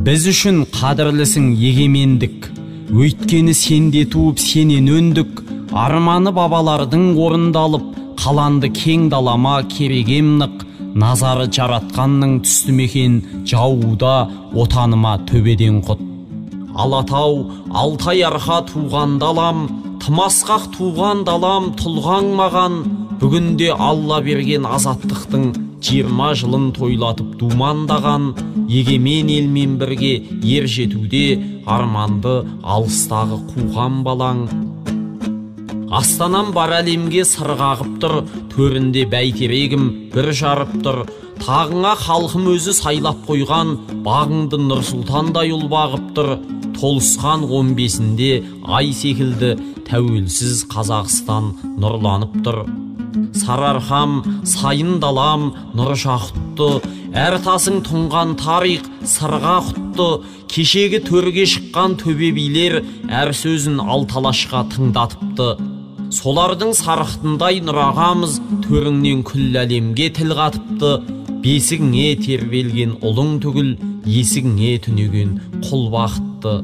Біз үшін қадірлісің егемендік, өйткені сенде туып сенен өндік, арманы бабалардың орындалып, қаланды кең далама керегем нық, назары жаратқанның түсті мекен, жауда отаныма төбеден құт. Алатау, Алтай арқа туған далам, тымасқақ туған далам тұлғаң маған, бүгінде Алла берген азаттықтың 20 жылын тойлатып думандаған, егемен елмен бірге ер жетуде арманды алыстағы қуған балаң. Астанам бар әлемге сырғағып тұр, төрінде бәйтерегім бір жарып тұр, тағыңа халқым өзі сайлап қойған, бағыңды Нұрсұлтандай ұл бағып тұр, толысқан 15-інде ай секілді тәуелсіз Қазақстан нұрланып тұр. Сарыарқам, сайын далам, нұр жақұтты, әр тасың тұнған тарих сырға құтты, кешегі төрге шыққан төбе билер әр сөзін алталашқа тыңдатыпты. Солардың сарықтындай нұрағамыз төріңнен күллі әлемге тіл қатыпты, бесігіңе тербелген ұлың түгіл, есігіңе түнеген құл бақытты.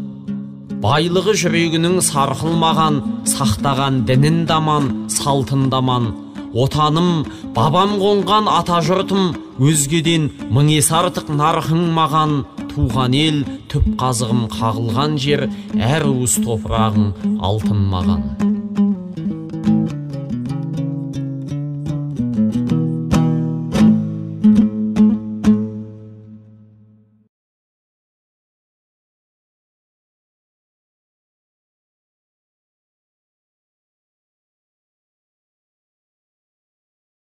Байлығы жүрегінің сарқылмаған, сақтаған дінін даман, салтын даман. Отаным, бабам қонған ата жұртым, өзгеден мың есе артық нарқың маған. Туған ел, түп қазығым қағылған жер, әр уыс топырағың алтын маған.